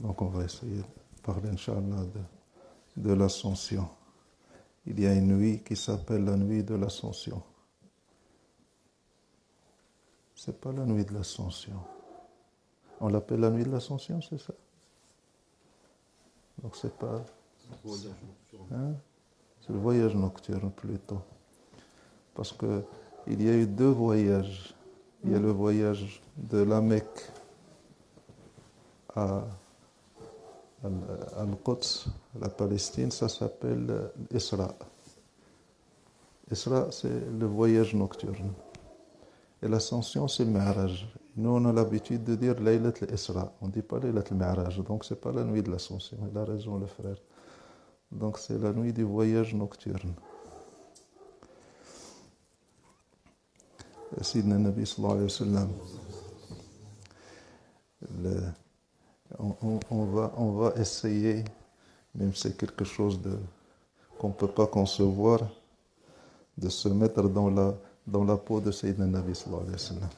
Donc on va essayer de parler, Inch'Allah, de l'ascension. Il y a une nuit qui s'appelle la nuit de l'ascension. C'est pas la nuit de l'ascension. On l'appelle la nuit de l'ascension, c'est ça? Donc c'est pas... Hein? C'est le voyage nocturne plutôt. Parce que il y a eu deux voyages. Il y a le voyage de la Mecque à Al-Quds, la Palestine, ça s'appelle Isra. Isra, c'est le voyage nocturne. Et l'ascension, c'est le Mi'raj. Nous, on a l'habitude de dire Laylat al-Isra. On ne dit pas Laylat al-Mi'raj. Donc, ce n'est pas la nuit de l'ascension. Il a raison, le frère. Donc, c'est la nuit du voyage nocturne. Sidna Nabi sallallahu alayhi wa sallam. On va essayer, même si c'est quelque chose qu'on ne peut pas concevoir, de se mettre dans la peau de Sayyidina Nabi sallallahu alayhi wa sallam.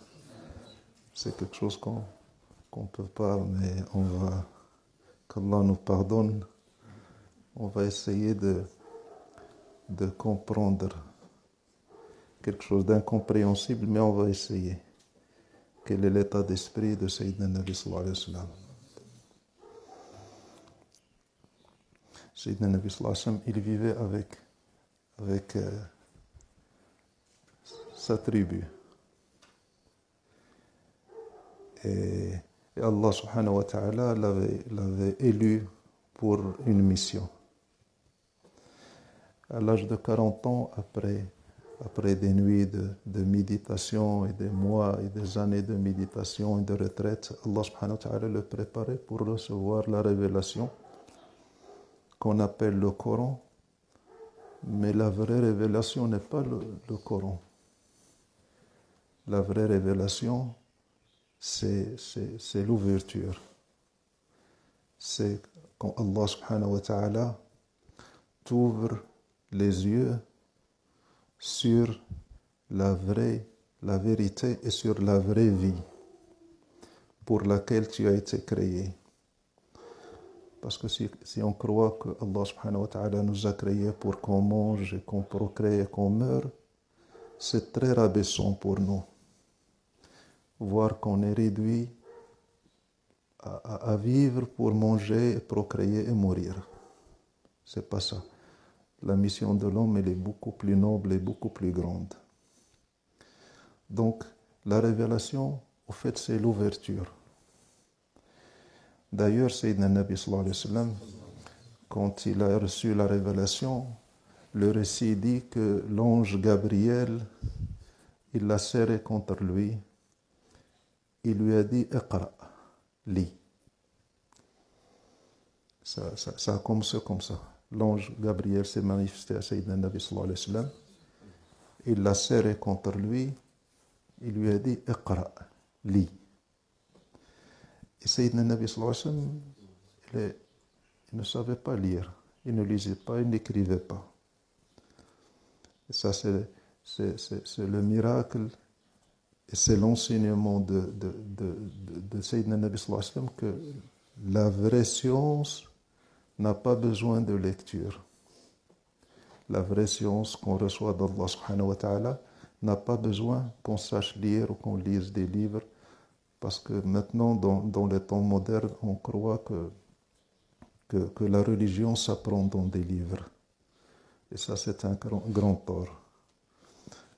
C'est quelque chose qu'on ne peut pas, mais qu'Allah nous pardonne, on va essayer de comprendre quelque chose d'incompréhensible, mais on va essayer. Quel est l'état d'esprit de Sayyidina Nabi sallallahu alayhi wa sallam? Sayyidina Nabi sallallahu alayhi wa sallam, il vivait avec sa tribu. Et Allah subhanahu wa ta'ala l'avait élu pour une mission. À l'âge de 40 ans, après des nuits de méditation et des mois et des années de méditation et de retraite, Allah subhanahu wa ta'ala le préparait pour recevoir la révélation qu'on appelle le Coran. Mais la vraie révélation n'est pas le Coran. La vraie révélation, c'est l'ouverture. C'est quand Allah subhanahu wa ta'ala t'ouvre les yeux sur la vérité et sur la vraie vie pour laquelle tu as été créé. Parce que si on croit que Allah subhanahu wa ta'ala nous a créés pour qu'on mange et qu'on procrée et qu'on meure, c'est très rabaissant pour nous. Voir qu'on est réduit à vivre pour manger, procréer et mourir. C'est pas ça. La mission de l'homme, elle est beaucoup plus noble et beaucoup plus grande. Donc, la révélation, au fait, c'est l'ouverture. D'ailleurs, Sayyidina Nabi sallallahu alayhi wa sallam, quand il a reçu la révélation, le récit dit que l'ange Gabriel, il l'a serré contre lui. Il lui a dit « Iqra, lis ». Ça a commencé comme ça. L'ange Gabriel s'est manifesté à Sayyidina Nabi sallallahu alayhi wa sallam. Il l'a serré contre lui. Il lui a dit « Iqra, lis ». Et Sayyidina Nabi sallallahu alayhi wa sallam, il ne savait pas lire. Il ne lisait pas, il n'écrivait pas. Et ça, c'est le miracle et c'est l'enseignement de Sayyidina Nabi sallallahu alayhi wa sallam que la vraie science n'a pas besoin de lecture. La vraie science qu'on reçoit d'Allah subhanahu wa ta'ala n'a pas besoin qu'on sache lire ou qu'on lise des livres, parce que maintenant, dans les temps modernes, on croit que la religion s'apprend dans des livres. Et ça, c'est un grand tort.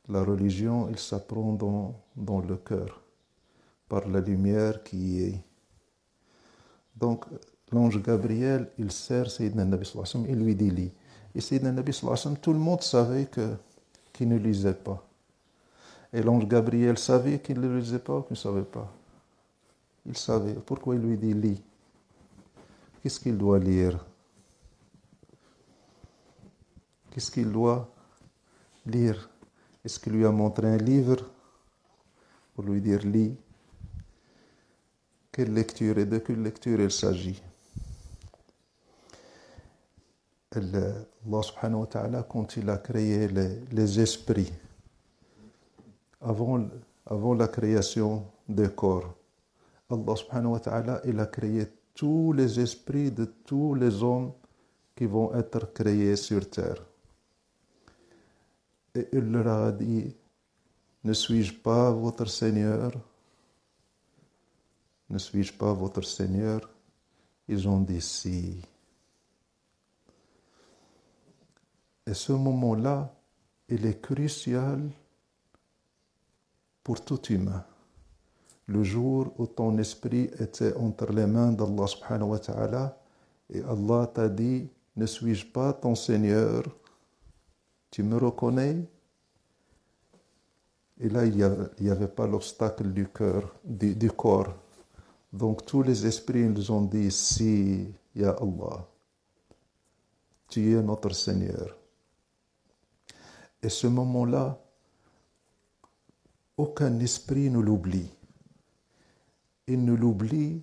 La religion, elle s'apprend dans le cœur, par la lumière qui y est. Donc, l'ange Gabriel, il sert Sayyidina Nabi sallallahu alayhi wa sallam, il lui dit « lis ». Et Sayyidina Nabi sallallahu alayhi wa sallam, tout le monde savait qu'il ne lisait pas. Et l'ange Gabriel savait qu'il ne lisait pas ou qu'il ne savait pas. Il savait. Pourquoi il lui dit « lis ». Qu'est-ce qu'il doit lire? Qu'est-ce qu'il doit lire? Est-ce qu'il lui a montré un livre pour lui dire « lis ». Quelle lecture et de quelle lecture il s'agit? Allah subhanahu wa ta'ala, quand il a créé les esprits, avant la création des corps, Allah subhanahu wa ta'ala, il a créé tous les esprits de tous les hommes qui vont être créés sur terre. Et il leur a dit, ne suis-je pas votre Seigneur? Ne suis-je pas votre Seigneur? Ils ont dit si. Et ce moment-là, il est crucial pour tout humain. Le jour où ton esprit était entre les mains d'Allah subhanahu wa ta'ala et Allah t'a dit, ne suis-je pas ton Seigneur? Tu me reconnais? Et là, il n'y avait pas l'obstacle du cœur, du corps. Donc tous les esprits, ils ont dit, si, ya Allah, tu es notre Seigneur. Et ce moment-là, aucun esprit ne l'oublie. Il ne l'oublie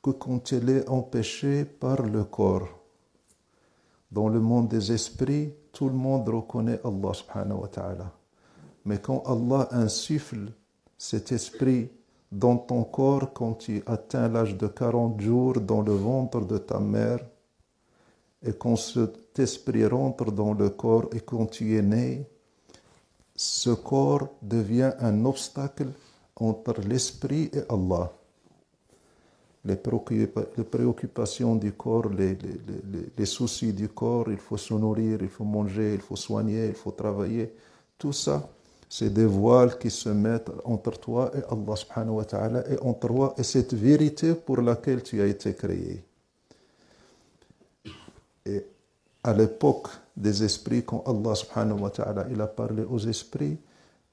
que quand il est empêché par le corps. Dans le monde des esprits, tout le monde reconnaît Allah subhanahu wa ta'ala. Mais quand Allah insuffle cet esprit dans ton corps, quand tu atteins l'âge de 40 jours dans le ventre de ta mère, et quand cet esprit rentre dans le corps et quand tu es né, ce corps devient un obstacle entre l'esprit et Allah. Les préoccupations du corps, les soucis du corps, il faut se nourrir, il faut manger, il faut soigner, il faut travailler. Tout ça, c'est des voiles qui se mettent entre toi et Allah subhanahu wa ta'ala et entre toi et cette vérité pour laquelle tu as été créé. Et à l'époque des esprits, quand Allah subhanahu wa ta'ala il a parlé aux esprits,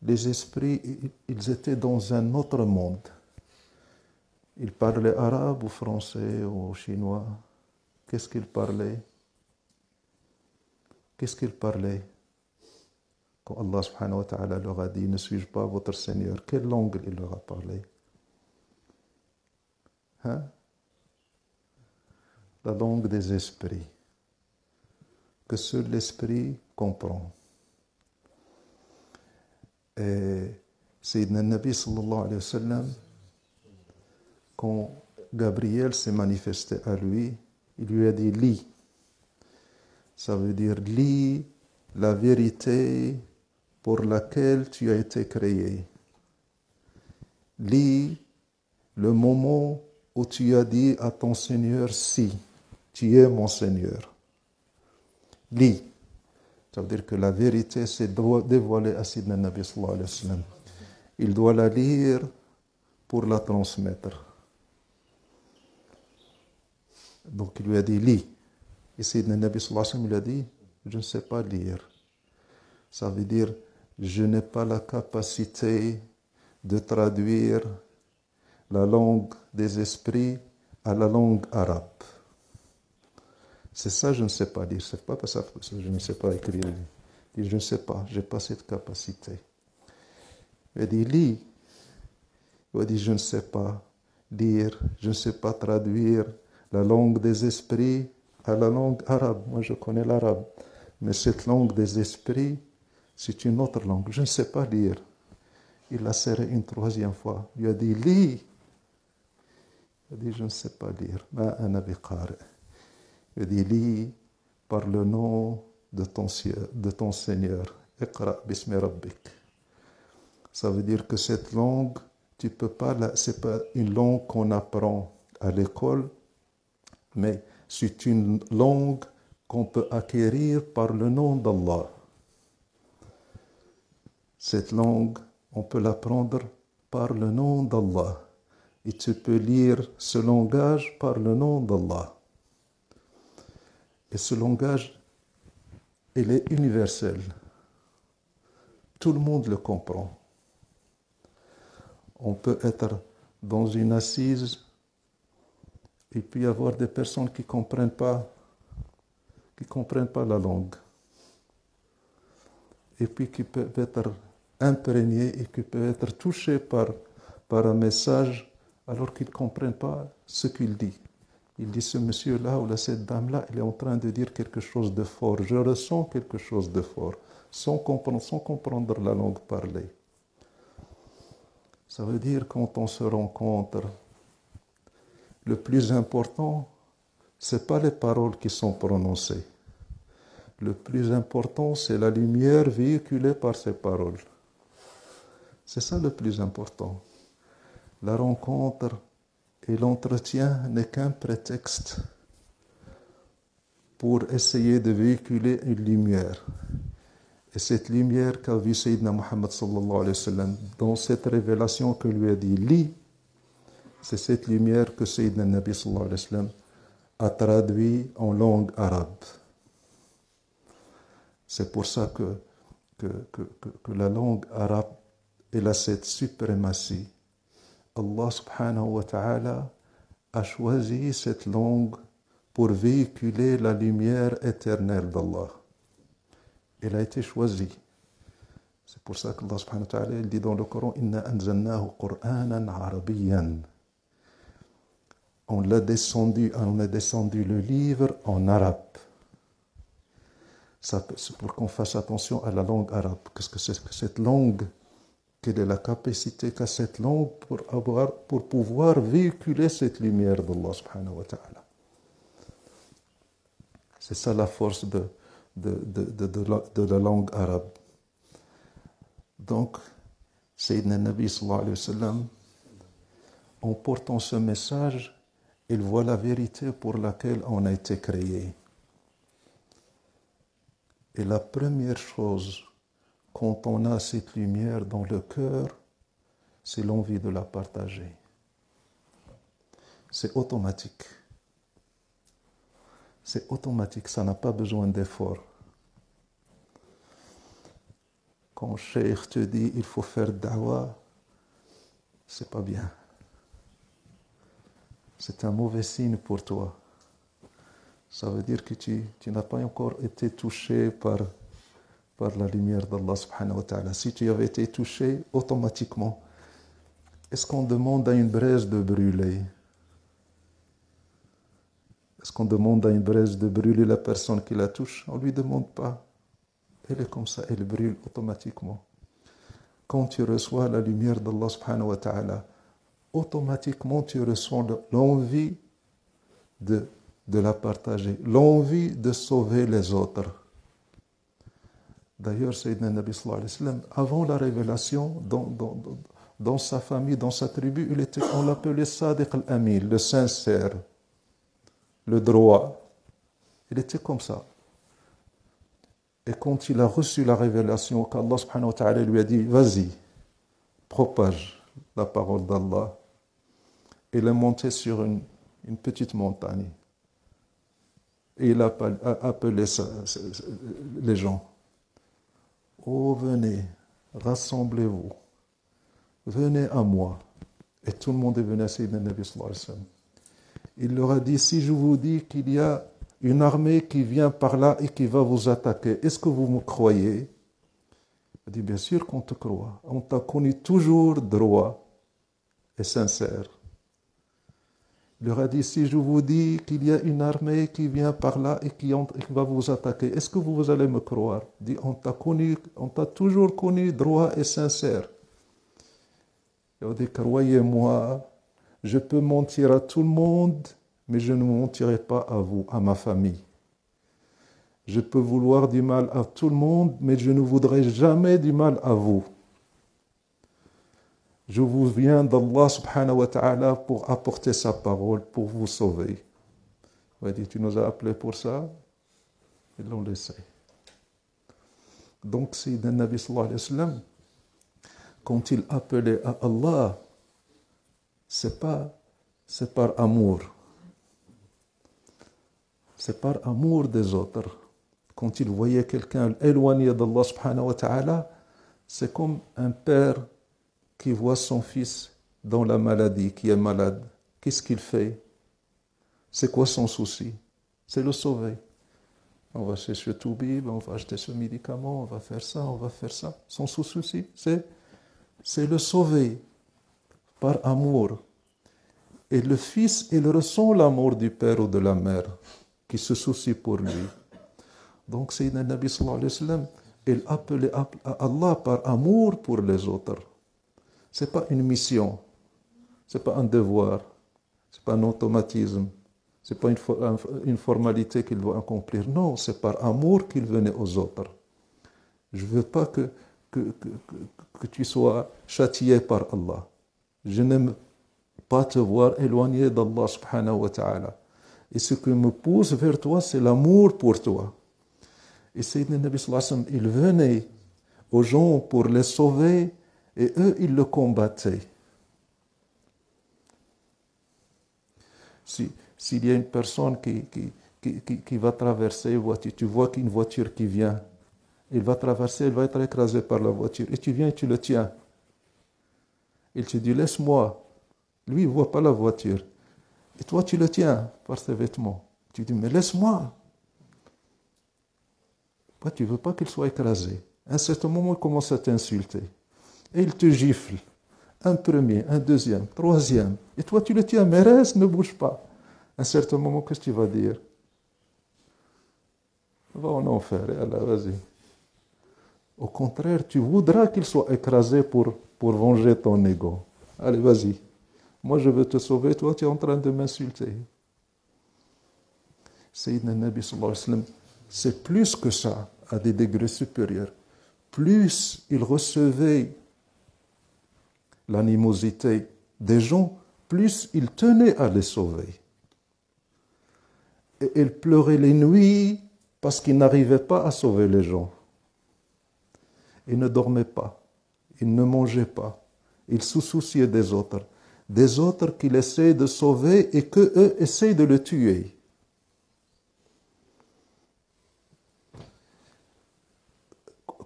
les esprits, ils étaient dans un autre monde. Ils parlaient arabe ou français ou chinois. Qu'est-ce qu'ils parlaient? Qu'est-ce qu'ils parlaient? Quand Allah subhanahu wa ta'ala leur a dit, ne suis-je pas votre Seigneur? Quelle langue il leur a parlé? Hein? La langue des esprits, que seul l'esprit comprend. Et Sayyidina Nabi sallallahu alayhi wa sallam, quand Gabriel s'est manifesté à lui, il lui a dit « lis ». Ça veut dire « lis la vérité pour laquelle tu as été créé. Lis le moment où tu as dit à ton Seigneur « si, tu es mon Seigneur ». Lis. Ça veut dire que la vérité s'est dévoilée à Sayyidina Nabi sallallahu alayhi wa sallam. Il doit la lire pour la transmettre. Donc il lui a dit, lis. Et Sayyidina Nabi sallallahu alayhi wa sallam lui a dit, je ne sais pas lire. Ça veut dire, je n'ai pas la capacité de traduire la langue des esprits à la langue arabe. C'est ça, je ne sais pas lire. C'est pas parce que je ne sais pas écrire. Il dit, je ne sais pas, je n'ai pas cette capacité. Il a dit, lis. Il a dit, je ne sais pas lire, je ne sais pas traduire la langue des esprits à la langue arabe. Moi, je connais l'arabe. Mais cette langue des esprits, c'est une autre langue. Je ne sais pas lire. Il l'a serré une troisième fois. Il a dit, lis. Il a dit, je ne sais pas lire. Ma ana biqari. Il a dit, lis par le nom de ton Seigneur. Iqra bismi rabbik. Ça veut dire que cette langue, tu peux pas, c'est pas une langue qu'on apprend à l'école, mais c'est une langue qu'on peut acquérir par le nom d'Allah. Cette langue, on peut l'apprendre par le nom d'Allah. Et tu peux lire ce langage par le nom d'Allah. Et ce langage, il est universel. Tout le monde le comprend. On peut être dans une assise et puis avoir des personnes qui ne comprennent pas la langue. Et puis qui peuvent être imprégnés et qui peuvent être touchés par un message alors qu'ils ne comprennent pas ce qu'il dit. Il dit, ce monsieur-là ou cette dame-là, il est en train de dire quelque chose de fort. Je ressens quelque chose de fort, sans comprendre la langue parlée. Ça veut dire quand on se rencontre, le plus important, ce n'est pas les paroles qui sont prononcées. Le plus important, c'est la lumière véhiculée par ces paroles. C'est ça le plus important. La rencontre et l'entretien n'est qu'un prétexte pour essayer de véhiculer une lumière. Et cette lumière qu'a vue Sayyidina Muhammad sallallahu alayhi wa sallam dans cette révélation que lui a dit « Lis », c'est cette lumière que Sayyidina Nabi sallallahu alayhi wa sallam a traduit en langue arabe. C'est pour ça que la langue arabe, elle a cette suprématie. Allah subhanahu wa ta'ala a choisi cette langue pour véhiculer la lumière éternelle d'Allah. Elle a été choisie. C'est pour ça qu'Allah subhanahu wa ta'ala il dit dans le Coran « Inna anzalnahu Qur'anan arabiyyan » On a descendu le livre en arabe. C'est pour qu'on fasse attention à la langue arabe. Qu'est-ce que c'est que cette langue? Quelle est la capacité qu'a cette langue pour pouvoir véhiculer cette lumière d'Allah subhanahu wa ta'ala? C'est ça la force de la langue arabe. Donc, Sayyidina Nabi sallallahu alayhi wa sallam, en portant ce message, il voit la vérité pour laquelle on a été créé. Et la première chose, quand on a cette lumière dans le cœur, c'est l'envie de la partager. C'est automatique. C'est automatique, ça n'a pas besoin d'effort. Quand Cheikh te dit il faut faire da'wah, c'est pas bien. C'est un mauvais signe pour toi. Ça veut dire que tu n'as pas encore été touché par la lumière d'Allah subhanahu wa ta'ala. Si tu avais été touché, automatiquement, est-ce qu'on demande à une braise de brûler? Est-ce qu'on demande à une braise de brûler la personne qui la touche? On ne lui demande pas. Elle est comme ça, elle brûle automatiquement. Quand tu reçois la lumière d'Allah subhanahu wa ta'ala, automatiquement tu ressens l'envie de la partager, l'envie de sauver les autres. D'ailleurs, Sayyidina Nabi sallallahu alayhi wa sallam, avant la révélation, dans sa famille, dans sa tribu, on l'appelait Sadiq al-Amin, le sincère, le droit. Il était comme ça. Et quand il a reçu la révélation, qu'Allah subhanahu wa ta'ala lui a dit, vas-y, propage la parole d'Allah, il est monté sur une petite montagne. Et il a appelé les gens. Oh, venez, rassemblez-vous, venez à moi. Et tout le monde est venu à Sayyidina Nabi sallallahu alayhi wa sallam. Il leur a dit, si je vous dis qu'il y a une armée qui vient par là et qui va vous attaquer, est-ce que vous me croyez? Il a dit, bien sûr qu'on te croit. On t'a connu toujours droit et sincère. Il leur a dit, si je vous dis qu'il y a une armée qui vient par là et qui va vous attaquer, est-ce que vous allez me croire? Il dit, on t'a toujours connu droit et sincère. Il a dit, croyez-moi, je peux mentir à tout le monde, mais je ne mentirai pas à vous, à ma famille. Je peux vouloir du mal à tout le monde, mais je ne voudrais jamais du mal à vous. Je vous viens d'Allah subhanahu wa ta'ala pour apporter sa parole, pour vous sauver. Il a dit, tu nous as appelés pour ça? Ils l'ont laissé. Donc, Sayyidina Nabi sallallahu alayhi wa sallam, quand il appelait à Allah, c'est par amour. C'est par amour des autres. Quand il voyait quelqu'un éloigné d'Allah subhanahu wa ta'ala, c'est comme un père qui voit son fils dans la maladie, qui est malade. Qu'est-ce qu'il fait? C'est quoi son souci? C'est le sauver. On va chez ce toubib, on va acheter ce médicament, on va faire ça, on va faire ça. Son souci, c'est le sauver par amour. Et le fils, il ressent l'amour du père ou de la mère qui se soucie pour lui. Donc, Sayyidina Nabi sallallahu alayhi wa sallam, il appelait à Allah par amour pour les autres. Ce n'est pas une mission, ce n'est pas un devoir. Ce n'est pas un automatisme. Ce n'est pas une formalité qu'il doit accomplir. Non, c'est par amour qu'il venait aux autres. Je ne veux pas que tu sois châtié par Allah. Je n'aime pas te voir éloigné d'Allah subhanahu wa ta'ala. Et ce qui me pousse vers toi, c'est l'amour pour toi. Et Sayyidina Nabi sallallahu alayhi wa sallam, il venait aux gens pour les sauver et eux, ils le combattaient. S'il y a une personne qui va traverser une voiture, tu vois qu'une voiture qui vient, il va traverser, il va être écrasé par la voiture. Et tu viens et tu le tiens. Il te dit, laisse-moi. Lui, il ne voit pas la voiture. Et toi, tu le tiens par ses vêtements. Tu dis, mais laisse-moi. Toi, tu ne veux pas qu'il soit écrasé. À un certain moment, il commence à t'insulter. Et il te gifle. Un premier, un deuxième, troisième. Et toi, tu le tiens, mais reste, ne bouge pas. À un certain moment, qu'est-ce que tu vas dire? Va en enfer, et Allah, vas-y. Au contraire, tu voudras qu'il soit écrasé pour venger ton ego. Allez, vas-y. Moi, je veux te sauver, toi, tu es en train de m'insulter. Sayyidina Nabi sallallahu alayhi wa sallam, c'est plus que ça, à des degrés supérieurs. Plus il recevait l'animosité des gens, plus il tenait à les sauver. Et il pleurait les nuits parce qu'il n'arrivait pas à sauver les gens. Il ne dormait pas, il ne mangeait pas, il se souciait des autres qu'il essaie de sauver et qu'eux essaient de le tuer.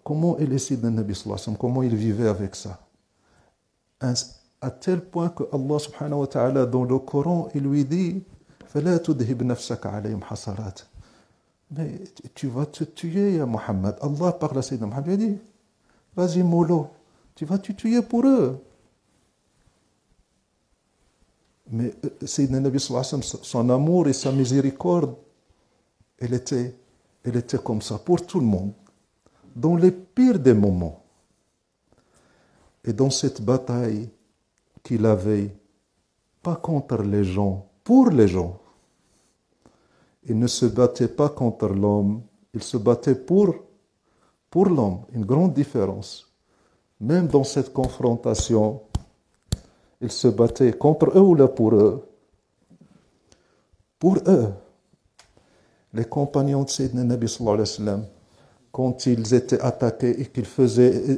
Comment est le Sayyidina Nabi sallallahu alayhi wa sallam, comment il vivait avec ça? À tel point que Allah subhanahu wa ta'ala dans le Coran, il lui dit فَلَا تُذْهِبْ نَفْسَكَ عَلَيْهِمْ حَسَرَاتٍ. Mais tu vas te tuer, ya Muhammad. Allah parle à Sayyidina Muhammad, il dit vas-y mollo, tu vas te tuer pour eux. Mais Sayyidina Nabi sallallahu alayhi wa sallam, son amour et sa miséricorde, elle était comme ça pour tout le monde, dans les pires des moments. Et dans cette bataille qu'il avait, pas contre les gens, pour les gens. Il ne se battait pas contre l'homme, il se battait pour l'homme. Une grande différence. Même dans cette confrontation, il se battait contre eux ou là pour eux. Pour eux. Les compagnons de Sayyidina Nabi sallallahu alayhi wa sallam, quand ils étaient attaqués et qu'ils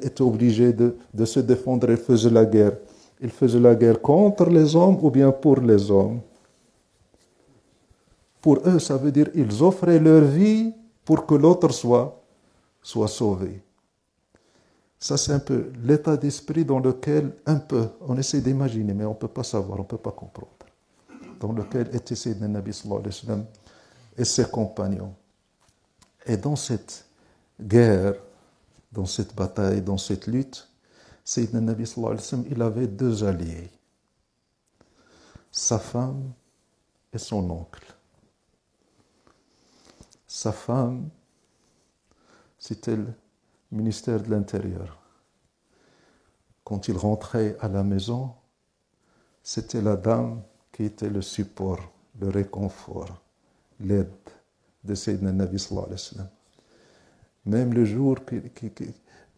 étaient obligés de se défendre, ils faisaient la guerre. Ils faisaient la guerre contre les hommes ou bien pour les hommes. Pour eux, ça veut dire qu'ils offraient leur vie pour que l'autre soit sauvé. Ça, c'est un peu l'état d'esprit dans lequel, on essaie d'imaginer, mais on ne peut pas savoir, on ne peut pas comprendre. Dans lequel était Sayyidina Nabi sallallahu alayhi wa sallam et ses compagnons. Et dans cette guerre, dans cette bataille, dans cette lutte, Sayyidina Nabi sallallahu alayhi wa sallam, il avait deux alliés. Sa femme et son oncle. Sa femme, c'était le ministère de l'Intérieur. Quand il rentrait à la maison, c'était la dame qui était le support, le réconfort, l'aide de Sayyidina Nabi sallallahu alayhi wa sallam. Même le jour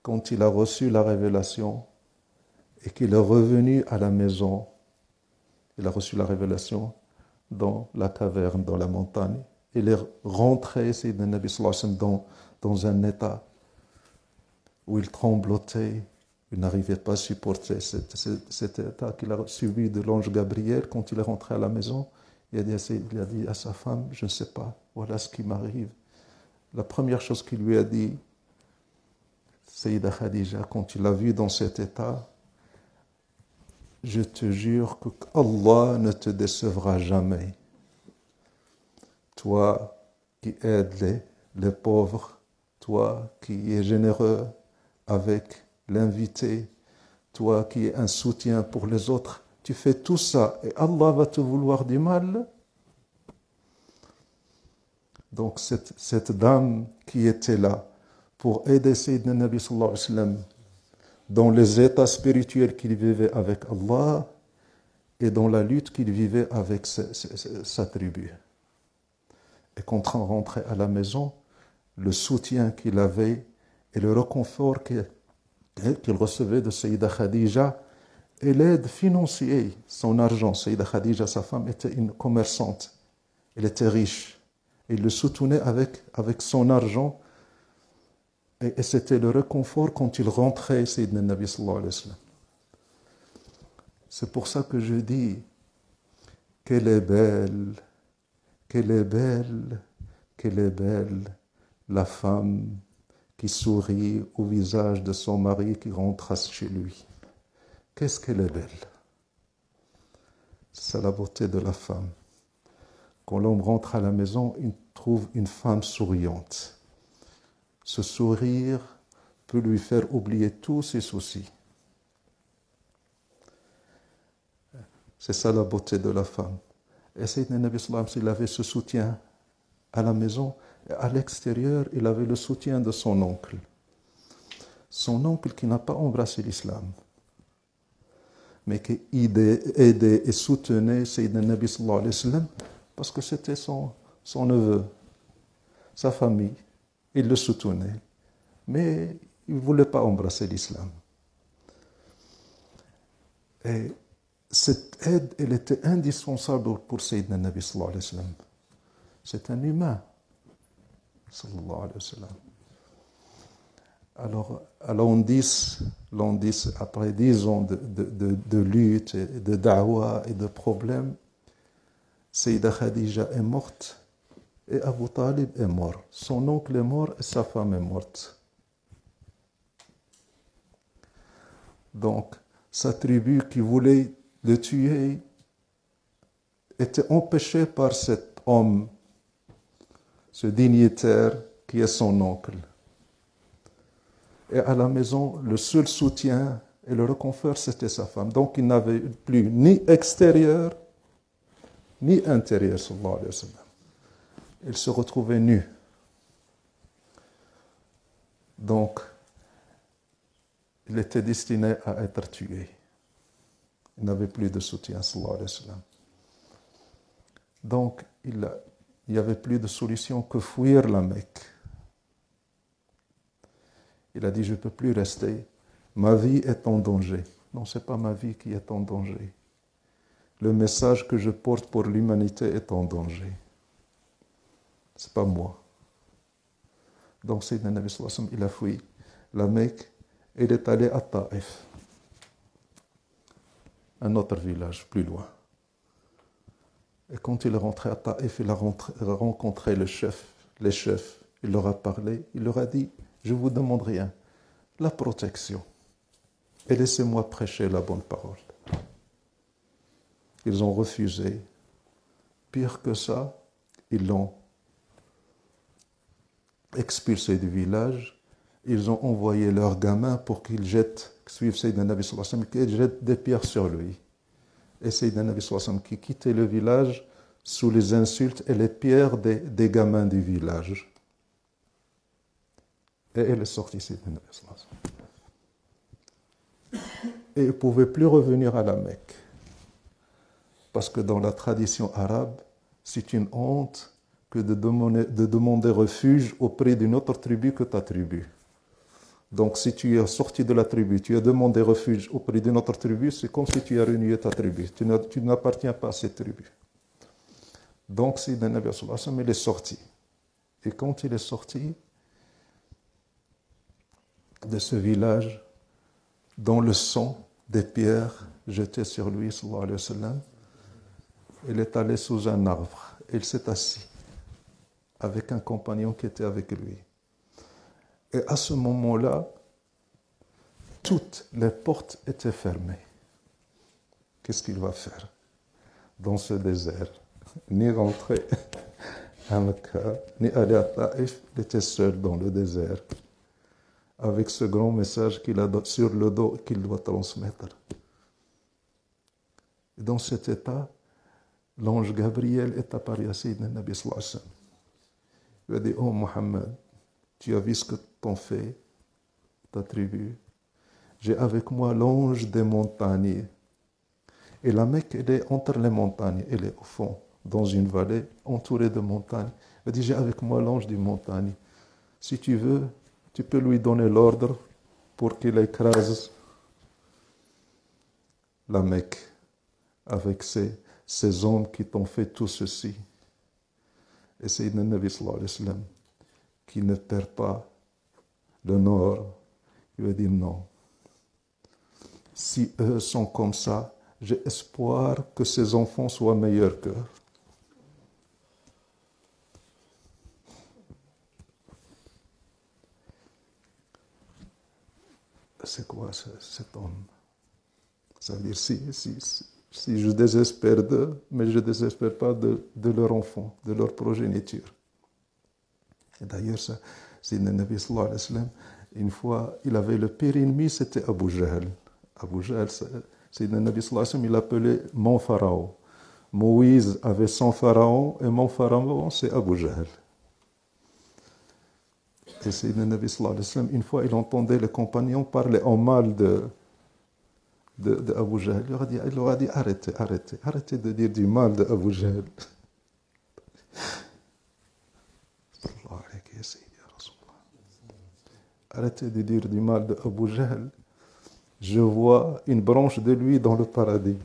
quand il a reçu la révélation et qu'il est revenu à la maison, il a reçu la révélation dans la caverne, dans la montagne. Il est rentré, Sayyidina Nabi sallallahu alayhi wa sallam, dans un état où il tremblotait, il n'arrivait pas à supporter cet état qu'il a subi de l'ange Gabriel. Quand il est rentré à la maison, il a dit à sa femme, je ne sais pas, voilà ce qui m'arrive. La première chose qu'il lui a dit, Sayyida Khadija, quand il l'a vu dans cet état, je te jure que Allah ne te décevra jamais. Toi qui aides les pauvres, toi qui es généreux avec l'invité, toi qui es un soutien pour les autres, tu fais tout ça et Allah va te vouloir du mal. Donc cette dame qui était là pour aider Sayyidina Nabi sallallahu alayhi wa sallam dans les états spirituels qu'il vivait avec Allah, et dans la lutte qu'il vivait avec sa tribu. Et quand on rentrait à la maison, le soutien qu'il avait et le réconfort qu'il recevait de Sayyida Khadija et l'aide financière, son argent. Sayyida Khadija, sa femme, était une commerçante. Elle était riche. Il le soutenait avec son argent. Et c'était le réconfort quand il rentrait, Sayyidina Nabi sallallahu alayhi wa sallam. C'est pour ça que je dis qu'elle est belle, qu'elle est belle, qu'elle est belle, la femme qui sourit au visage de son mari qui rentre chez lui. Qu'est-ce qu'elle est belle! C'est la beauté de la femme. Quand l'homme rentre à la maison, il trouve une femme souriante. Ce sourire peut lui faire oublier tous ses soucis. C'est ça la beauté de la femme. Et Sayyidina Nabi sallallahu alayhi wa sallam, il avait ce soutien à la maison. Et à l'extérieur, il avait le soutien de son oncle. Son oncle qui n'a pas embrassé l'islam, mais qui aidait et soutenait Sayyidina Nabi sallallahu alayhi wa sallam parce que c'était son neveu, sa famille. Il le soutenait, mais il ne voulait pas embrasser l'islam. Et cette aide, elle était indispensable pour Sayyidina Nabi sallallahu alayhi wa sallam. C'est un humain, sallallahu alayhi wa sallam. Alors l'an 10, après 10 ans de lutte, et de da'wa et de problèmes, Sayyida Khadija est morte et Abu Talib est mort. Son oncle est mort et sa femme est morte. Donc, sa tribu qui voulait le tuer était empêchée par cet homme, ce dignitaire qui est son oncle. Et à la maison, le seul soutien et le réconfort, c'était sa femme. Donc, il n'avait plus ni extérieur, ni intérieur, sallallahu alayhi wa sallam. Il se retrouvait nu. Donc, il était destiné à être tué. Il n'avait plus de soutien, sallallahu alayhi wa sallam. Donc, il n'y avait plus de solution que fuir la Mecque. Il a dit, je ne peux plus rester. Ma vie est en danger. Non, ce n'est pas ma vie qui est en danger. Le message que je porte pour l'humanité est en danger. Ce n'est pas moi. Donc, Sayyidina Nabi sallallahu alayhi wa sallam, il a fui la Mecque et il est allé à Taïf, un autre village plus loin. Et quand il est rentré à Taïf, il a rencontré les chefs. Il leur a parlé, il leur a dit, je ne vous demande rien, la protection. Et laissez-moi prêcher la bonne parole. Ils ont refusé. Pire que ça, ils l'ont expulsé du village. Ils ont envoyé leurs gamins pour qu'ils suivent Sayyidina Nabi sallallahu alayhi wa sallam, qu'ils jettent des pierres sur lui. Et Sayyidina Nabi sallallahu alayhi wa sallam qui quittait le village sous les insultes et les pierres des gamins du village. Et elle est sortie, Sayyidina Nabi sallallahu alayhi wa sallam. Et il ne pouvait plus revenir à la Mecque. Parce que dans la tradition arabe, c'est une honte que de demander refuge auprès d'une autre tribu que ta tribu. Donc si tu es sorti de la tribu, tu as demandé refuge auprès d'une autre tribu, c'est comme si tu as renié ta tribu. Tu n'appartiens pas à cette tribu. Donc Sayyidina Nabi sallallahu alayhi wa sallam, il est sorti. Et quand il est sorti de ce village, dans le sang des pierres jetées sur lui, sallallahu alayhi wa sallam, il est allé sous un arbre. Il s'est assis avec un compagnon qui était avec lui. Et à ce moment-là, toutes les portes étaient fermées. Qu'est-ce qu'il va faire dans ce désert? Ni rentrer à Mecca, ni aller à Taïf. Il était seul dans le désert, avec ce grand message qu'il a sur le dos qu'il doit transmettre. Et dans cet état, l'ange Gabriel est apparu à Sayyidina Nabi sallallahu alayhi wa sallam. Il a dit, oh Mohammed, tu as vu ce que t'ont fait ta tribu. J'ai avec moi l'ange des montagnes. Et la Mecque, elle est entre les montagnes, elle est au fond, dans une vallée entourée de montagnes. Il dit, j'ai avec moi l'ange des montagnes. Si tu veux, tu peux lui donner l'ordre pour qu'il écrase la Mecque avec ces hommes qui t'ont fait tout ceci. Et c'est le Nabi sallallahu alayhi wa sallam qui ne perd pas le nord. Il va dire non. Si eux sont comme ça, j'ai espoir que ces enfants soient meilleurs qu'eux. C'est quoi cet homme? Ça veut dire si je désespère d'eux, mais je ne désespère pas de leur enfant, de leur progéniture. Et d'ailleurs, c'est le Nabi sallallahu alayhi wa sallam, une fois, il avait le pire ennemi, c'était Abu Jahl. Abu Jahl, c'est le Nabi sallallahu alayhi wa sallam, il l'appelait mon pharaon. Moïse avait son pharaon, et mon pharaon, c'est Abu Jahl. Et c'est le Nabi sallallahu alayhi wa sallam, une fois, il entendait les compagnons parler en mal de Abu Jahl. Il leur a dit arrêtez de dire du mal de Abu Jahl. Arrêtez de dire du mal de Abu Jahl. Je vois une branche de lui dans le paradis.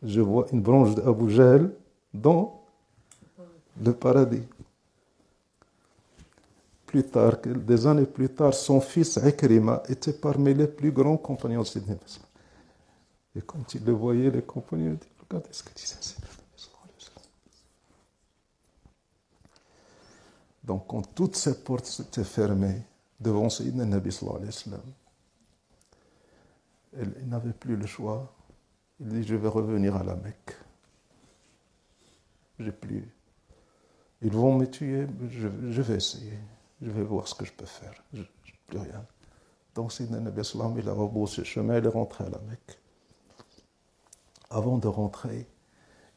Je vois une branche d'Abu Jahl dans le paradis. Plus tard, des années plus tard, son fils Ikrima était parmi les plus grands compagnons de Sidney. Et quand il le voyait, les compagnons disaient, regardez ce que disait Sidney. Donc, quand toutes ces portes s'étaient fermées devant Sayyidina Nabi sallallahu alayhi wa sallam, il n'avait plus le choix. Il dit, je vais revenir à la Mecque. J'ai plus. Ils vont me tuer, je vais essayer. Je vais voir ce que je peux faire. Je n'ai plus rien. Donc, Sayyidina Nabi sallallahu alayhi wa sallam, il a rebroussé le chemin, il est rentré à la Mecque. Avant de rentrer,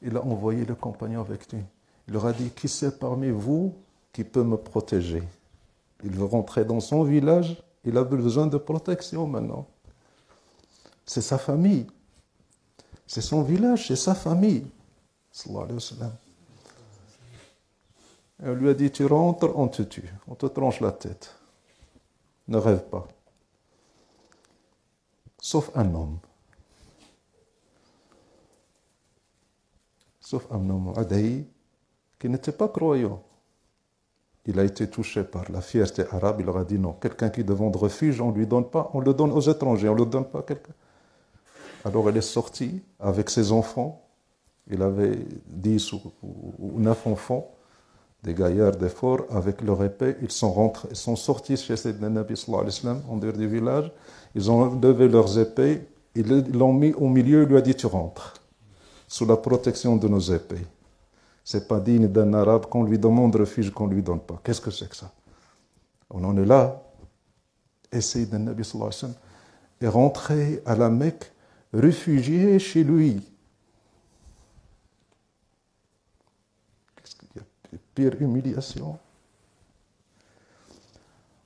il a envoyé le compagnon avec lui. Il leur a dit, qui c'est parmi vous qui peut me protéger? Il veut rentrer dans son village, il a besoin de protection maintenant. C'est sa famille. C'est son village, c'est sa famille. Sallallahu alayhi wa sallam. Et on lui a dit, tu rentres, on te tue. On te tranche la tête. Ne rêve pas. Sauf un homme. Sauf un homme, Adaï, qui n'était pas croyant. Il a été touché par la fierté arabe. Il leur a dit non. Quelqu'un qui demande refuge, on ne lui donne pas. On le donne aux étrangers. On ne le donne pas à quelqu'un. Alors elle est sortie avec ses enfants. Il avait 10 ou 9 enfants, des gaillards, des forts, avec leur épée. Ils sont sortis chez Sayyidina Nabi sallallahu alayhi wa sallam, en dehors du village. Ils ont levé leurs épées. Ils l'ont mis au milieu. Il lui a dit, tu rentres. Sous la protection de nos épées. C'est pas digne d'un arabe qu'on lui demande refuge, qu'on ne lui donne pas. Qu'est-ce que c'est que ça? On en est là. Et Sayyidina Nabi sallallahu alayhi wa sallam est rentré à la Mecque, réfugié chez lui. Qu'est-ce qu'il y a de pire humiliation?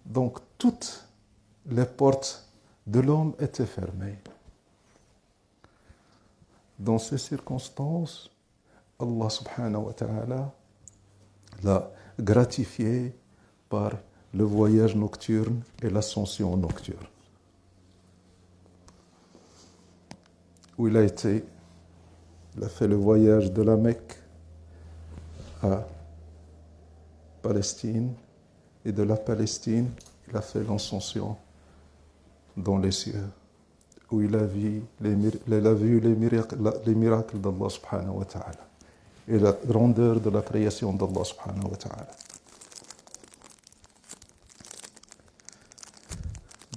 Donc, toutes les portes de l'homme étaient fermées. Dans ces circonstances, Allah subhanahu wa ta'ala l'a gratifié par le voyage nocturne et l'ascension nocturne. Où il a fait le voyage de la Mecque à Palestine, et de la Palestine, il a fait l'ascension dans les cieux, où il a vu les miracles d'Allah subhanahu wa ta'ala et la grandeur de la création d'Allah subhanahu wa ta'ala.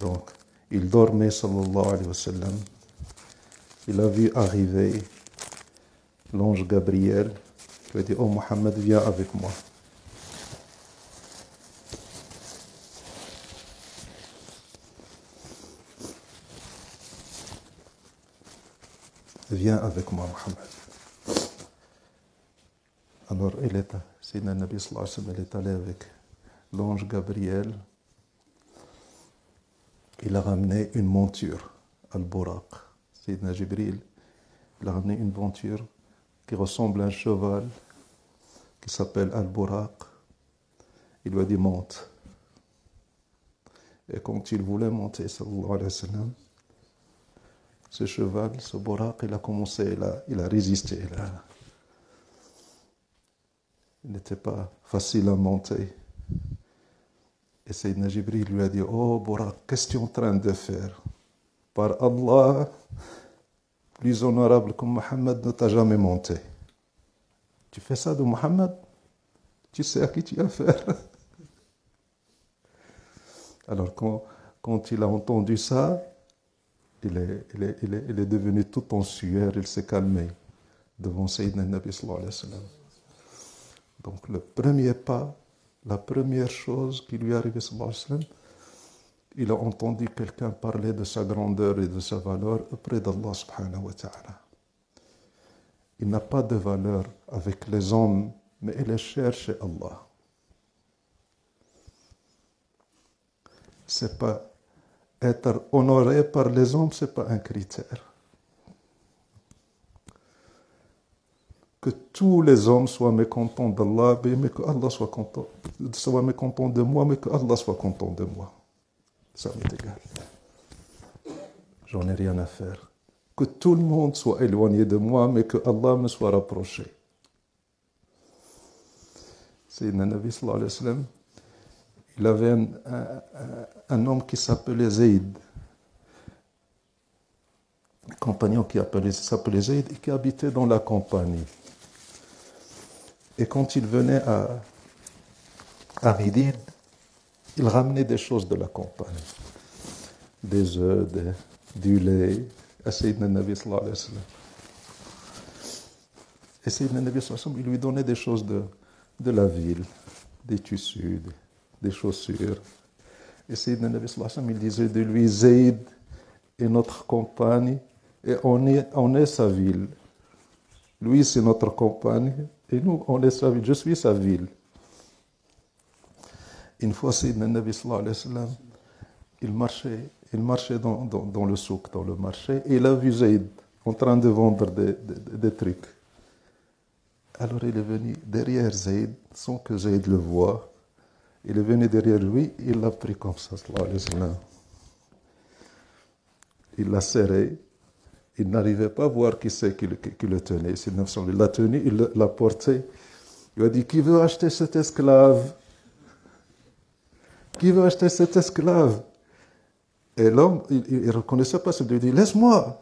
Donc, il dormait sallallahu alayhi wa sallam. Il a vu arriver l'ange Gabriel. Il lui a dit, oh Mohammed, viens avec moi. Viens avec moi, Mohammed. Alors, Sayyidina Nabi sallallahu alayhi wa sallam, il est allé avec l'ange Gabriel. Il a ramené une monture Al-Buraq. Sayyidina Jibril, il a ramené une monture qui ressemble à un cheval, qui s'appelle Al-Buraq. Il lui a dit monte. Et quand il voulait monter, sallallahu alayhi wa sallam, ce cheval, ce Buraq, il a commencé, il a résisté. Il n'était pas facile à monter. Et Sayyidina Jibril lui a dit, oh Buraq, qu'est-ce que tu es en train de faire? Par Allah, plus honorable que Mohammed ne t'a jamais monté. Tu fais ça de Mohammed? Tu sais à qui tu as affaire? Alors quand il a entendu ça, il est devenu tout en sueur, il s'est calmé devant Sayyidina Nabi sallallahu alayhi wa sallam. Donc le premier pas, la première chose qui lui est arrivée sallallahu alayhi wa sallam, il a entendu quelqu'un parler de sa grandeur et de sa valeur auprès d'Allah subhanahu wa ta'ala. Il n'a pas de valeur avec les hommes, mais il est cher chez Allah. C'est pas être honoré par les hommes, c'est pas un critère. Que tous les hommes soient mécontents d'Allah, mais que Allah soit mécontent de moi, mais que Allah soit content de moi. Ça m'est égal. J'en ai rien à faire. Que tout le monde soit éloigné de moi, mais que Allah me soit rapproché. Sayyidina Nabi sallallahu alayhi wa sallam, il avait un homme qui s'appelait Zayd. Un compagnon qui s'appelait Zayd et qui habitait dans la campagne. Et quand il venait à Médine, il ramenait des choses de la campagne. Des œufs, du lait, à Sayyidina Nabi sallallahu alayhi wa sallam. Et Sayyidina Nabi sallallahu alayhi wa sallam, il lui donnait des choses de la ville, des tissus, des chaussures. Et Sayyidina Nabi sallallahu alayhi wa sallam, il disait de lui, Zayd est notre compagne et on est sa ville. Lui, c'est notre compagne et nous, on est sa ville. Je suis sa ville. Une fois, Sayyidina Nabi sallallahu alayhi wa sallam, il marchait dans le souk, dans le marché, et il a vu Zayd en train de vendre des trucs. Alors il est venu derrière Zayd, sans que Zayd le voie. Il est venu derrière lui, il l'a pris comme ça, sallallahu alayhi wa sallam. Il l'a serré. Il n'arrivait pas à voir qui c'est qui le tenait. Il l'a tenu, il l'a porté. Il a dit, qui veut acheter cet esclave? Qui veut acheter cet esclave? Et l'homme, il ne reconnaissait pas, il lui dit, laisse-moi.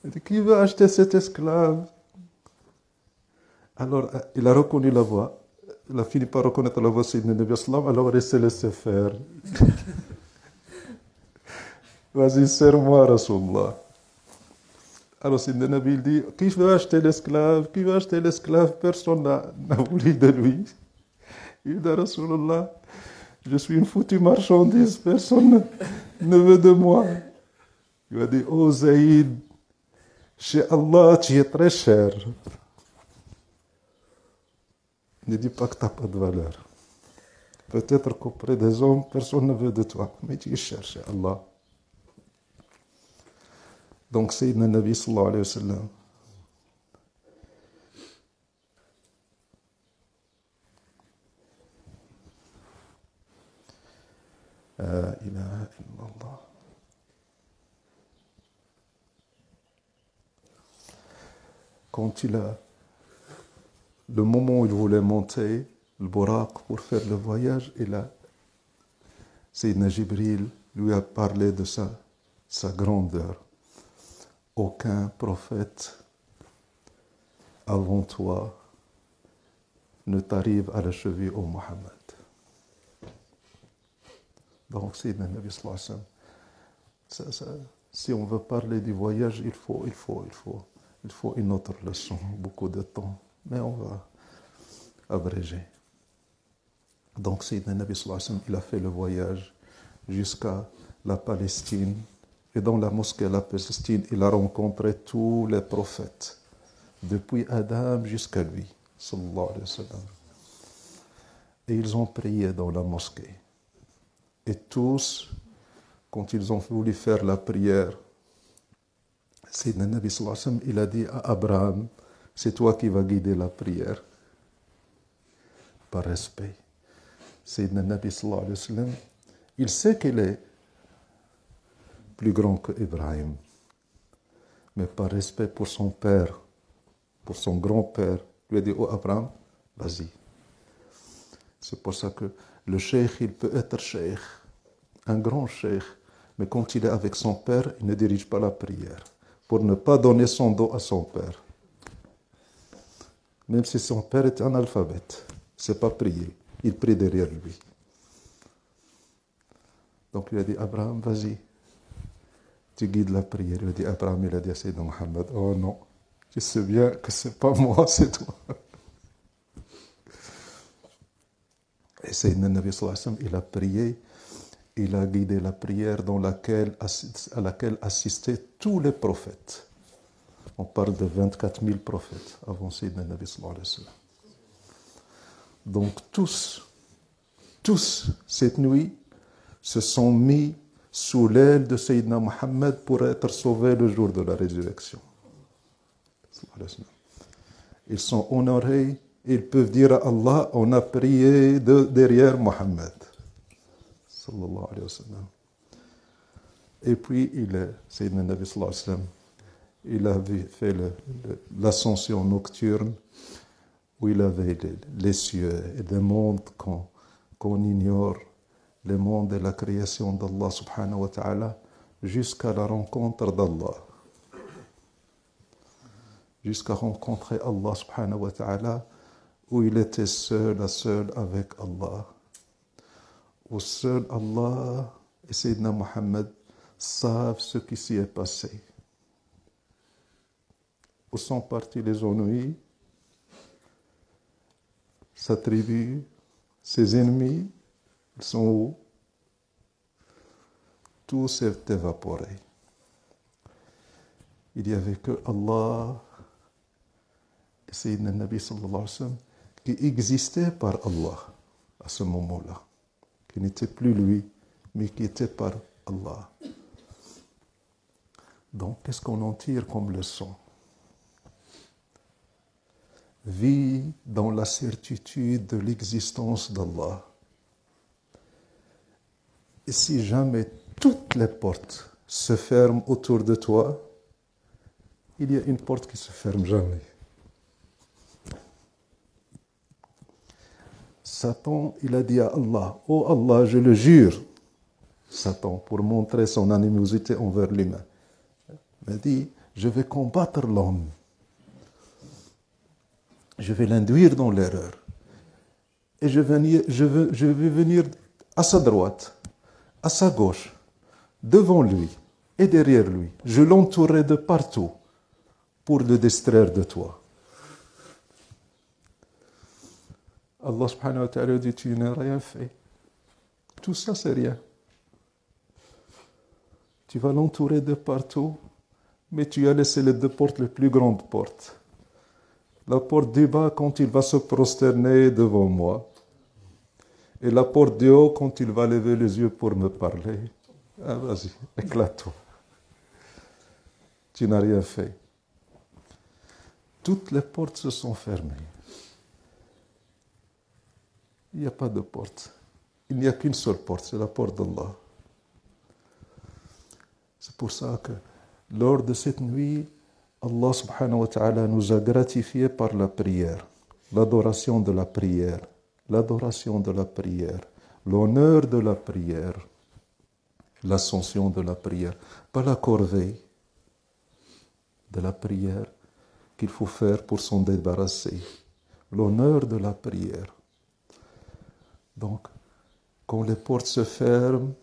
Il dit, qui veut acheter cet esclave? Alors, il a reconnu la voix. Il a fini par reconnaître la voix de Sayyidina Nabi sallam, alors il s'est laissé faire. Vas-y, serre-moi, Rasulullah. Alors, Sayyidina Nabi, il dit, qui veut acheter l'esclave? Qui veut acheter l'esclave? Personne n'a voulu de lui. Il dit, Rasulullah, je suis une foutue marchandise, personne ne veut de moi. Il a dit, oh Zayd, chez Allah, tu es très cher. Ne dis pas que tu n'as pas de valeur. Peut-être qu'auprès des hommes, personne ne veut de toi, mais tu es cher chez Allah. Donc, Sayyidina Nabi sallallahu alayhi wa sallam, ilaha illallah. Quand le moment où il voulait monter le Buraq pour faire le voyage, Sayyidina Jibril lui a parlé de sa grandeur. Aucun prophète avant toi ne t'arrive à la cheville au Mohammed. Donc, Sayyidina Nabi sallallahu alayhi wa sallam, si on veut parler du voyage, il faut une autre leçon, beaucoup de temps, mais on va abréger. Donc, Sayyidina Nabi sallallahu alayhi wa sallam, il a fait le voyage jusqu'à la Palestine. Et dans la mosquée de la Palestine, il a rencontré tous les prophètes, depuis Adam jusqu'à lui, sallallahu alayhi wa sallam. Et ils ont prié dans la mosquée. Et tous quand ils ont voulu faire la prière, Sayyidina Nabi sallallahu alayhi wa sallam, il a dit à Abraham, c'est toi qui vas guider la prière. Par respect. Sayyidina Nabi sallallahu alayhi wa sallam, il sait qu'il est plus grand que Ibrahim. Mais par respect pour son père, pour son grand-père, lui a dit, oh Abraham, vas-y. C'est pour ça que le cheikh, il peut être cheikh, un grand cheikh, mais quand il est avec son père, il ne dirige pas la prière, pour ne pas donner son dos à son père. Même si son père est analphabète, c'est pas prier, il prie derrière lui. Donc il a dit, Abraham, vas-y, tu guides la prière. Il a dit, Abraham, il a dit à Sayyidina Muhammad, oh non, tu sais bien que c'est pas moi, c'est toi. Et Sayyidina Nabi sallallahu alayhi wa sallam, il a prié, il a guidé la prière à laquelle assistaient tous les prophètes. On parle de 24 000 prophètes avant Sayyidina Nabi sallallahu alayhi wa sallam. Donc tous, cette nuit, se sont mis sous l'aile de Sayyidina Muhammad pour être sauvés le jour de la résurrection. Ils sont honorés, ils peuvent dire à Allah, on a prié derrière Muhammad. Sallallahu alayhi wa sallam. Et puis, Sayyidina Nabi sallallahu alayhi wa sallam, il avait fait l'ascension nocturne, où il avait les cieux et des mondes qu'on ignore, les mondes et la création d'Allah subhanahu wa ta'ala, jusqu'à la rencontre d'Allah. Jusqu'à rencontrer Allah subhanahu wa ta'ala, où il était seul à seul avec Allah. Où seul Allah et Sayyidina Muhammad savent ce qui s'y est passé. Où sont partis les ennuis, sa tribu, ses ennemis, ils sont où? Tout s'est évaporé. Il n'y avait que Allah et Sayyidina Nabi sallallahu alayhi wa sallam qui existaient par Allah à ce moment-là, qui n'était plus lui, mais qui était par Allah. Donc, qu'est-ce qu'on en tire comme leçon? Vis dans la certitude de l'existence d'Allah. Et si jamais toutes les portes se ferment autour de toi, il y a une porte qui se ferme jamais. Satan, il a dit à Allah, « Oh Allah, je le jure », Satan, pour montrer son animosité envers l'humain, il a dit, « Je vais combattre l'homme. Je vais l'induire dans l'erreur. Et je vais venir à sa droite, à sa gauche, devant lui et derrière lui. Je l'entourerai de partout pour le distraire de toi. » Allah subhanahu wa ta'ala dit, tu n'as rien fait. Tout ça, c'est rien. Tu vas l'entourer de partout, mais tu as laissé les deux portes, les plus grandes portes. La porte du bas quand il va se prosterner devant moi. Et la porte du haut quand il va lever les yeux pour me parler. Ah, vas-y, éclate-toi. Tu n'as rien fait. Toutes les portes se sont fermées. Il n'y a pas de porte. Il n'y a qu'une seule porte, c'est la porte d'Allah. C'est pour ça que lors de cette nuit, Allah subhanahu wa ta'ala nous a gratifiés par la prière, l'adoration de la prière, l'honneur de la prière, l'ascension de la prière, pas la corvée de la prière qu'il faut faire pour s'en débarrasser, l'honneur de la prière. Donc, quand les portes se ferment,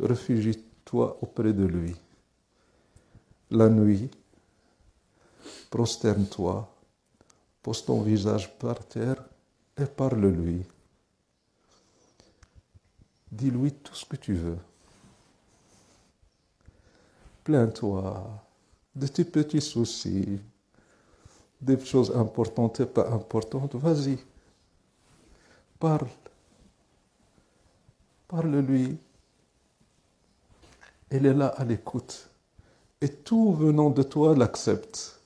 réfugie-toi auprès de lui. La nuit, prosterne-toi, pose ton visage par terre et parle-lui. Dis-lui tout ce que tu veux. Plains-toi de tes petits soucis, des choses importantes et pas importantes. Vas-y, parle. Parle-lui elle est là à l'écoute. Et tout venant de toi l'accepte.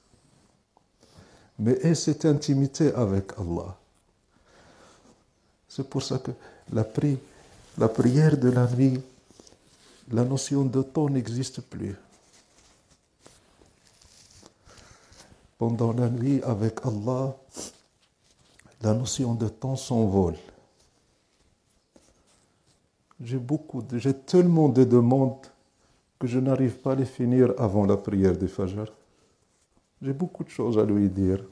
Mais est cette intimité avec Allah. C'est pour ça que la prière de la nuit, la notion de temps n'existe plus. Pendant la nuit, avec Allah, la notion de temps s'envole. J'ai tellement de demandes que je n'arrive pas à les finir avant la prière du Fajr. J'ai beaucoup de choses à lui dire.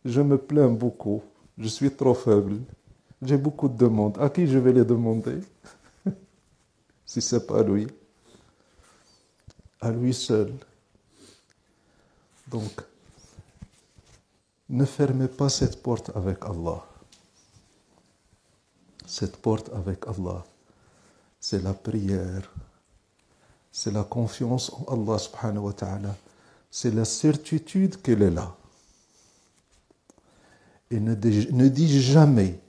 Je me plains beaucoup. Je suis trop faible. J'ai beaucoup de demandes. À qui je vais les demander? Si ce n'est pas à lui. À lui seul. Donc, ne fermez pas cette porte avec Allah. Cette porte avec Allah, c'est la prière. C'est la confiance en Allah subhanahu wa ta'ala. C'est la certitude qu'elle est là. Et ne dis jamais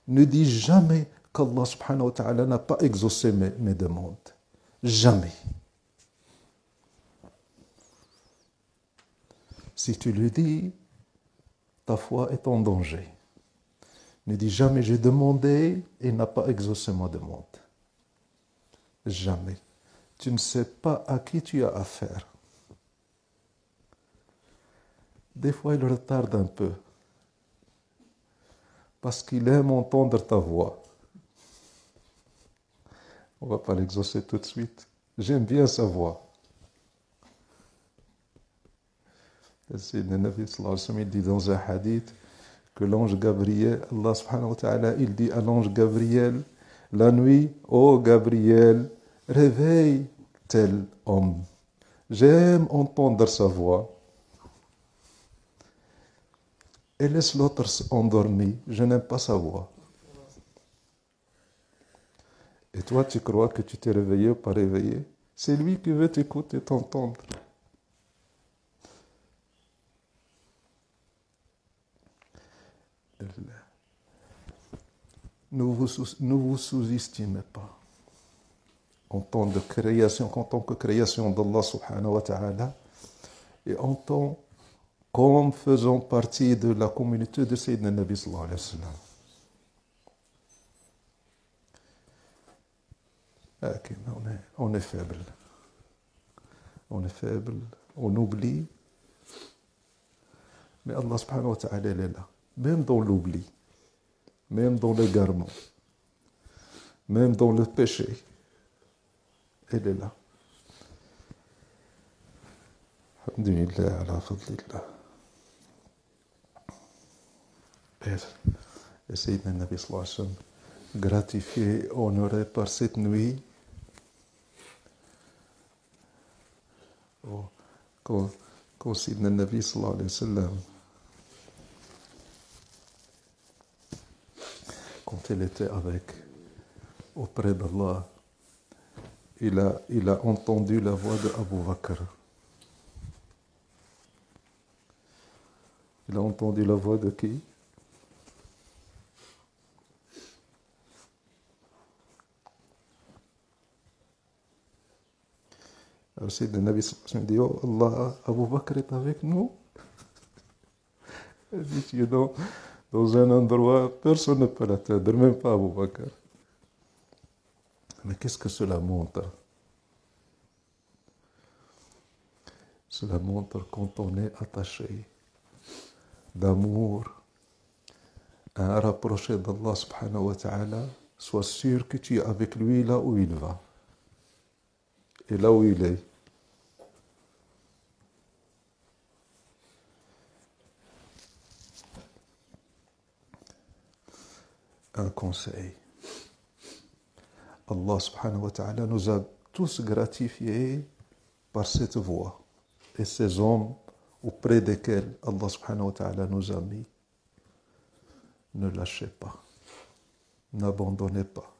qu'Allah subhanahu wa ta'ala n'a pas exaucé mes demandes. Jamais. Si tu le dis, ta foi est en danger. Ne dis jamais j'ai demandé et il n'a pas exaucé ma demande. Jamais. Tu ne sais pas à qui tu as affaire. Des fois, il retarde un peu. Parce qu'il aime entendre ta voix. On ne va pas l'exaucer tout de suite. J'aime bien sa voix. Le Nabi sallallahu alayhi wa sallam, il dit dans un hadith que l'ange Gabriel, Allah subhanahu wa ta'ala, il dit à l'ange Gabriel, la nuit, ô Gabriel, réveille tel homme. J'aime entendre sa voix. Et laisse l'autre endormi. Je n'aime pas sa voix. Et toi, tu crois que tu t'es réveillé ou pas réveillé? C'est lui qui veut t'écouter, t'entendre. Ne vous sous-estimez pas. En tant que création d'Allah subhanahu wa ta'ala, et en tant comme faisant partie de la communauté de Sayyidina Nabi sallallahu alayhi wa sallam. On est faible. On est faible, on oublie. Mais Allah subhanahu wa ta'ala, il est là. Même dans l'oubli, même dans l'égarement, même dans le péché, il est là. Alhamdulillah ala fadlillah. Et Sayyidina Nabi sallallahu alayhi wa sallam, gratifié, honoré par cette nuit, quand Sayyidina Nabi sallallahu alayhi wa sallam, quand il était auprès d'Allah, il a entendu la voix de Abu Bakr. Il a entendu la voix de qui? Alors Sayyidina Nabi dit, oh Allah, Abu Bakr est avec nous. Il dit, tu es dans un endroit, personne ne peut l'atteindre, même pas Abu Bakr. Mais qu'est-ce que cela montre? Cela montre quand on est attaché d'amour à un rapproché d'Allah subhanahu wa ta'ala, sois sûr que tu es avec lui là où il va et là où il est. Un conseil. Allah subhanahu wa ta'ala nous a tous gratifiés par cette voie et ces hommes auprès desquels Allah subhanahu wa ta'ala nous a mis. Ne lâchez pas, n'abandonnez pas.